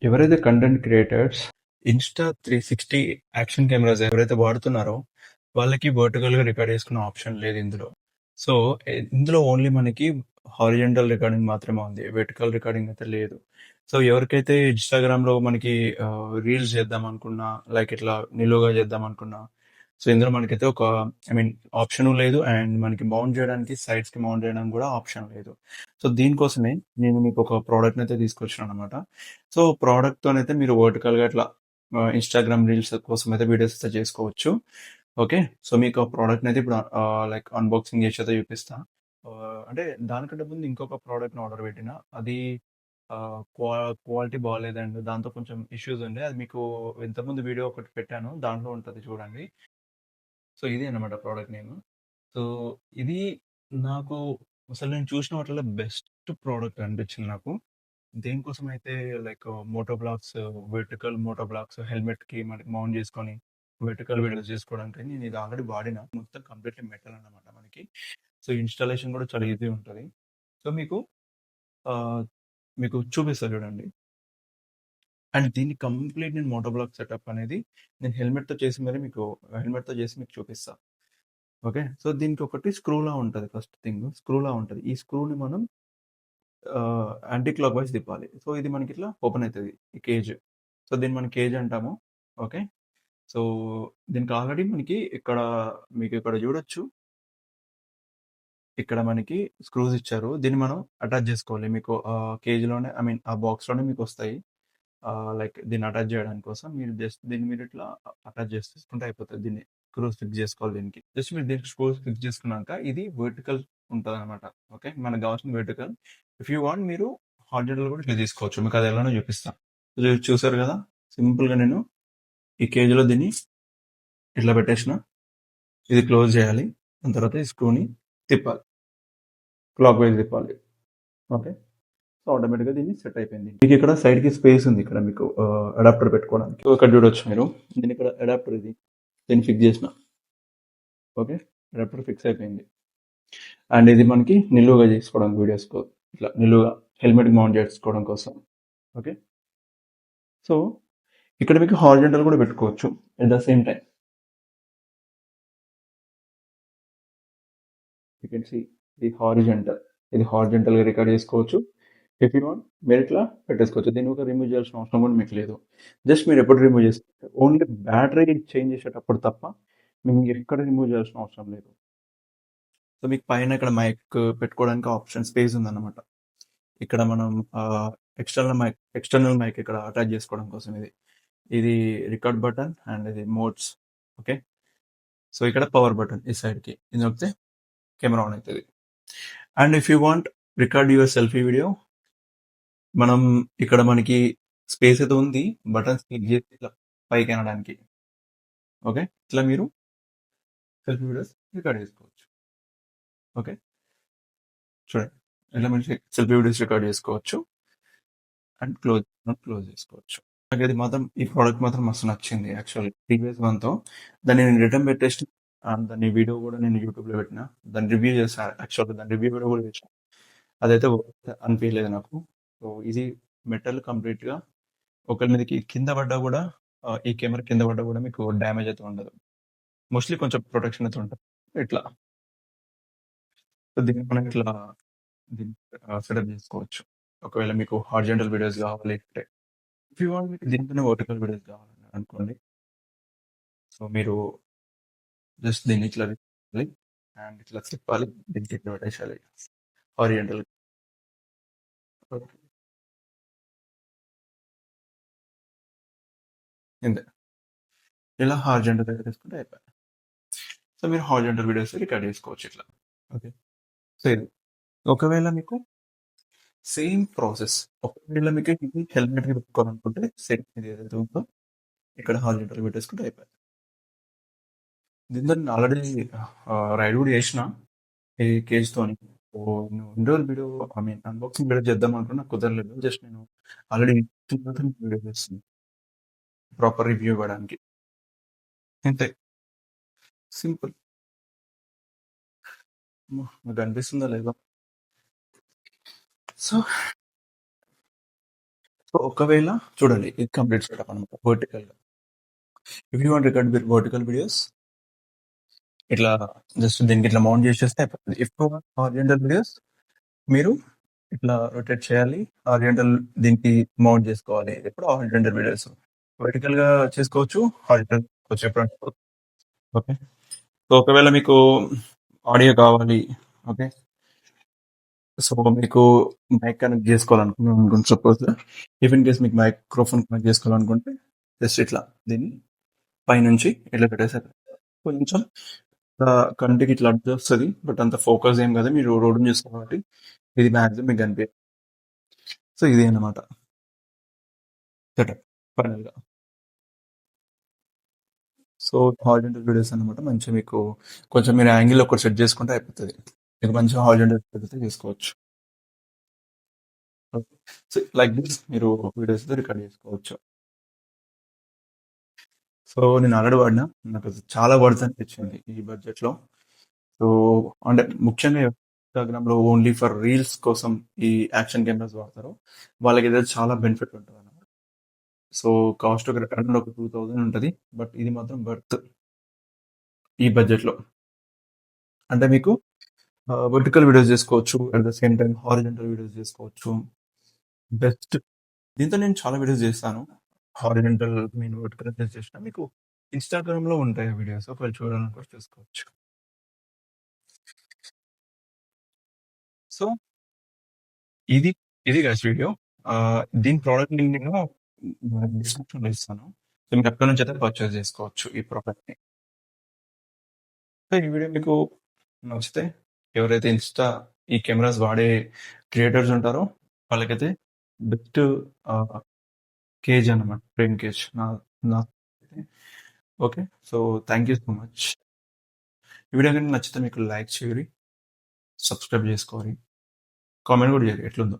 ఎవరైతే content creators Insta 360 action cameras ఎవరైతే వాడుతున్నారో వాళ్ళకి వర్టికల్ గా రికార్డ్ చేసుకునే ఆప్షన్ లేదు ఇందులో. సో ఇందులో ఓన్లీ మనకి హారిజంటల్ రికార్డింగ్ మాత్రమే ఉంది, వెర్టికల్ రికార్డింగ్ అయితే లేదు. సో ఎవరికైతే ఇన్స్టాగ్రామ్ లో మనకి రీల్స్ చేద్దాం అనుకున్నా, లైక్ ఇట్లా నిలువుగా చేద్దాం అనుకున్నా, సో ఇందులో మనకైతే ఒక ఆప్షన్ లేదు, అండ్ మనకి మౌంట్ చేయడానికి సైడ్స్ కి మౌంట్ చేయడానికి కూడా ఆప్షన్ లేదు. సో దీనికోసమే నేను మీకు ఒక ప్రోడక్ట్ అయితే తీసుకొచ్చాను అనమాట. సో ప్రోడక్ట్ తోనైతే మీరు వర్టికల్ గా ఇట్లా ఇన్స్టాగ్రామ్ రీల్స్ కోసం అయితే వీడియోస్ అయితే చేసుకోవచ్చు. ఓకే, సో మీకు ఆ ప్రోడక్ట్ అయితే ఇప్పుడు లైక్ అన్బాక్సింగ్ చేసి అయితే చూపిస్తా. అంటే దానికంటే ముందు ఇంకొక ప్రోడక్ట్ ఆర్డర్ పెట్టిన, అది క్వాలిటీ బాగాలేదండి, దాంతో కొంచెం ఇష్యూస్ ఉండే. అది మీకు ఇంతకుముందు వీడియో ఒకటి పెట్టాను, దాంట్లో ఉంటుంది చూడండి. సో ఇది అన్నమాట ప్రోడక్ట్ నేమ్. సో ఇది నాకు అసలు నేను చూసిన వాటిలో బెస్ట్ ప్రోడక్ట్ అనిపించింది నాకు. దేనికోసం అయితే like moto blogs, vertical moto blogs helmet కి మనకి మౌంట్ చేసుకొని వెర్టికల్ వీడియోస్ చేసుకోవడానికి నేను ఇది ఆల్రెడీ వాడిన. మొత్తం కంప్లీట్లీ మెటల్ అన్నమాట మనకి. సో ఇన్స్టాలేషన్ కూడా చాలా ఈజీ ఉంటుంది. సో ఆ, మీకు చూపిస్తా చూడండి. అండ్ దీన్ని కంప్లీట్ నేను మోటో బ్లాగ్ సెటప్ అనేది నేను హెల్మెట్ తో చేసి మరి మీకు చూపిస్తా. ఓకే, సో దీనికి ఒకటి స్క్రూలా ఉంటుంది. ఫస్ట్ థింగ్ స్క్రూలా ఉంటుంది. ఈ స్క్రూని మనం యాంటీ క్లాక్ వైజ్ తిప్పాలి. సో ఇది మనకి ఇట్లా ఓపెన్ అవుతుంది ఈ కేజ్. సో దీన్ని మనం కేజ్ అంటాము. ఓకే, సో దీనికి ఆల్రెడీ మనకి ఇక్కడ మీకు ఇక్కడ చూడొచ్చు, ఇక్కడ మనకి స్క్రూస్ ఇచ్చారు. దీన్ని మనం అటాచ్ చేసుకోవాలి. మీకు కేజీలోనే ఆ బాక్స్ లోనే మీకు వస్తాయి. లైక్ దీన్ని అటాచ్ చేయడానికి కోసం మీరు జస్ట్ దీన్ని మీరు ఇట్లా అటాచ్ చేసుకుంటే అయిపోతుంది. దీన్ని స్క్రూస్ ఫిక్స్ చేసుకోవాలి. దీనికి జస్ట్ మీరు దీనికి స్క్రూస్ ఫిక్స్ చేసుకున్నాక ఇది వర్టికల్ ఉంటుంది అనమాట. ఓకే, మనకు కావాల్సిన వర్టికల్. ఇఫ్ యూ వాంట్ మీరు హారిజాంటల్ కూడా ఇట్లా తీసుకోవచ్చు. మీకు అది ఎలానో చూపిస్తాను. చూసారు కదా, సింపుల్ గా నేను ఈ కేజీలో దీన్ని ఇట్లా పెట్టేసిన. ఇది క్లోజ్ చేయాలి. దాని తర్వాత ఈ స్క్రూని తిప్పాలి, క్లాక్ వైజ్ తిప్పాలి. ఓకే, సో ఆటోమేటిక్గా దీన్ని సెట్ అయిపోయింది. మీకు ఇక్కడ సైడ్ కి స్పేస్ ఉంది, ఇక్కడ మీకు అడాప్టర్ పెట్టుకోవడానికి. ఇక్కడ చూడొచ్చు మీరు, దీని ఇక్కడ అడాప్టర్ ఇది, దీన్ని ఫిక్స్ చేసిన. ఓకే, అడాప్టర్ ఫిక్స్ అయిపోయింది. అండ్ ఇది మనకి నిలువుగా చేసుకోవడానికి వీడియోస్ ఇట్లా నిలువుగా హెల్మెట్ మౌంట్ చేసుకోవడం కోసం. ఓకే, సో ఇక్కడ మీకు హారిజంటల్ కూడా పెట్టుకోవచ్చు at the same time. You can see ఇది హారిజంటల్ గా రికార్డ్ చేసుకోవచ్చు. ఇఫ్ యూ వాంట్ మీరు ఇట్లా పెట్టేసుకోవచ్చు. దీన్ని ఒక రిమూవ్ చేయాల్సిన అవసరం కూడా మీకు లేదు. జస్ట్ మీరు ఎప్పుడు రిమూవ్ చేస్తే ఓన్లీ బ్యాటరీ చేంజ్ చేసేటప్పుడు తప్ప మీకు ఎక్కడ రిమూవ్ చేయాల్సిన అవసరం లేదు. సో మీకు పైన ఇక్కడ మైక్ పెట్టుకోవడానికి ఆప్షన్ స్పేస్ ఉందన్నమాట. ఇక్కడ మనం ఎక్స్టర్నల్ మైక్ ఇక్కడ అటాచ్ చేసుకోవడం కోసం ఇది రికార్డ్ బటన్ అండ్ ఇది మోడ్స్. ఓకే, సో ఇక్కడ పవర్ బటన్ ఈ సైడ్ కి, ఇది నొక్కితే కెమెరా ఆన్ అవుతుంది. And if you want record your selfie video, మనం ఇక్కడ మనకి స్పేస్ అయితే ఉంది, బటన్స్ క్లిక్ చేసి ఇట్లా పైకి అనడానికి. ఓకే, ఇట్లా మీరు సెల్ఫీ వీడియోస్ రికార్డ్ చేసుకోవచ్చు. ఓకే, చూడండి, ఇట్లా మీరు సెల్ఫీ వీడియోస్ రికార్డ్ చేసుకోవచ్చు అండ్ క్లోజ్ చేసుకోవచ్చు. నాకు ఇది మాత్రం ఈ ప్రోడక్ట్ మాత్రం మస్తు నచ్చింది. యాక్చువల్లీ ప్రీవియస్ వన్తో దాన్ని నేను రిటర్న్ పెట్టేసి దాని వీడియో కూడా నేను యూట్యూబ్లో పెట్టిన, దాన్ని రివ్యూ చేశాను. యాక్చువల్గా దాని రివ్యూ వీడియో కూడా చేశాను. అదైతే అనిపించలేదు నాకు. సో ఇది మెటల్ కంప్లీట్గా ఒకరి మీదకి కింద పడ్డా కూడా, ఈ కెమెరా కింద పడ్డా కూడా మీకు డ్యామేజ్ అయితే ఉండదు. మోస్ట్లీ కొంచెం ప్రొటెక్షన్ అయితే ఉంటుంది ఇట్లా. సో దీన్ని మనం ఇట్లా దీన్ని సెటప్ చేసుకోవచ్చు. ఒకవేళ మీకు హారిజంటల్ వీడియోస్ కావాలి అంటే, ఇఫ్ యూ వాంట్ మీకు దీంట్లోనే వర్టికల్ వీడియోస్ కావాలని అనుకోండి, సో మీరు జస్ట్ దీన్ని ఇట్లా తిప్పాలి అండ్ ఇట్లా తిప్పాలి, దీనికి ఇట్లా పెట్టేసాలి హారిజంటల్. ఇంతే, ఇలా హారిజంటల్ దగ్గర తీసుకుంటే అయిపోయి. సో మీరు హారిజంటల్ వీడియోస్ రికార్డ్ చేసుకోవచ్చు ఇట్లా. ఓకే, సో ఇది ఒకవేళ మీకు సేమ్ ప్రాసెస్, ఒకవేళ మీకు ఇది హెల్మెట్ పెట్టుకోవాలనుకుంటే సేమ్ ఇది ఏదైతే ఉందో ఇక్కడ హారిజంటల్ పెట్టేసుకుంటే అయిపోయింది. దీంతో నేను ఆల్రెడీ రైడ్ కూడా చేసిన ఈ కేజ్ తోని. ఇండోర్ వీడియో అన్బాక్సింగ్ వీడియో చేద్దాం అనుకున్నా, కుదరలేదు. జస్ట్ నేను ఆల్రెడీ వీడియో చేస్తుంది ప్రాపర్ రివ్యూ ఇవ్వడానికి. అంతే, సింపుల్. మీకు అనిపిస్తుందా లేదా? సో సో, ఒకవేళ చూడండి ఇది కంప్లీట్ సెటప్ అనమాట వర్టికల్‌గా. If you want record vertical videos ఇట్లా జస్ట్ దీనికి ఇట్లా మౌంట్ చేసేస్తే అయిపోతది. If you want horizontal videos మీరు ఇట్లా రొటేట్ చేయాలి. హారిజాంటల్ దీనికి మౌంట్ చేసుకోవాలి. ఎప్పుడు హారిజాంటల్ వీడియోస్. వర్టికల్‌గా చేసుకోవచ్చు. హారిజాంటల్ వచ్చేప్పుడు ఓకే. సో, ఒకవేళ మీకు ఆడియో కావాలి. ఓకే. సో, మీకు మైక్ కనెక్ట్ చేసుకోవాలనుకున్నారనుకోండి సపోజ్. ఇఫ్ ఇన్ కేస్ మీకు మైక్రోఫోన్ కనెక్ట్ చేసుకోవాలనుకుంటే జస్ట్ ఇట్లా దీన్ని పైనుంచి ఇట్లా పెట్టేసారు. కొంచెం కంటికి ఇట్లా అడ్డొస్తది. బట్ అంత ఫోకస్ ఏం కాదు. మీరు రోడ్డుని చూస్తారు కాబట్టి ఇది మాక్సిమం మీకు కనిపియదు. సో, ఇది అన్నమాట సెటప్ ఫైనల్‌గా. సో, హారిజాంటల్ వీడియోస్ అన్నమాట. మంచిగా మీకు కొంచెం మీరు యాంగిల్ ఒకటి సెట్ చేసుకుంటే అయిపోతది. మీకు మంచిగా హారిజాంటల్ వీడియోస్ చేసుకోవచ్చు. ఓకే. సో, లైక్ దిస్ మీరు వీడియోస్ రికార్డ్ చేసుకోవచ్చు. సో, నేను ఆల్రెడీ వాడినా. నాకు చాలా వర్త్ అనిపించింది ఈ బడ్జెట్‌లో. సో, అంటే ముఖ్యంగా ఇన్‌స్టాగ్రామ్‌లో ఓన్లీ ఫర్ రీల్స్ కోసం ఈ యాక్షన్ కెమెరాస్ వాడతారో వాళ్ళకైతే చాలా బెనిఫిట్ ఉంటదన్నమాట. సో, కాస్ట్ ఒక అరౌండ్ ఒక 2000 ఉంటది. బట్ ఇది మాత్రం వర్త్ ఈ బడ్జెట్‌లో. అంటే మీకు వర్టికల్ వీడియోస్ చేసుకోవచ్చు. At the same time horizontal videos చేసుకోవచ్చు. బెస్ట్. దీంతో నేను చాలా వీడియోస్ చేశాను. హారిజాంటల్ మీన్ వర్టికల్ చేసిన మీకు ఇన్‌స్టాగ్రామ్‌లో ఉంటాయి ఆ వీడియోస్. ఒకవేళ చూడాలనుకుంటే చూసుకోవచ్చు. సో, ఇది ఇది గైస్ వీడియో. దీని ప్రొడక్ట్ లింక్ నేను డిస్క్రిప్షన్‌లో ఇస్తాను. సో, మీరు అక్కడి నుంచి అయితే పర్చేస్ చేసుకోవచ్చు ఈ ప్రొడక్ట్‌ని. సో, ఈ వీడియో మీకు నచ్చితే ఎవరైతే ఈ కెమెరాస్ వాడే క్రియేటర్స్ ఉంటారో వాళ్ళకైతే బెస్ట్ ఆహ్, కేజ్ అన్నమాట. Frame cage. నా okay. So, thank you so much. ఈ వీడియో గనుక నచ్చితే మీకు లైక్ చేయురి, సబ్స్క్రైబ్ చేసుకోరి, కామెంట్ కూడా చేయురి ఎట్లుందో.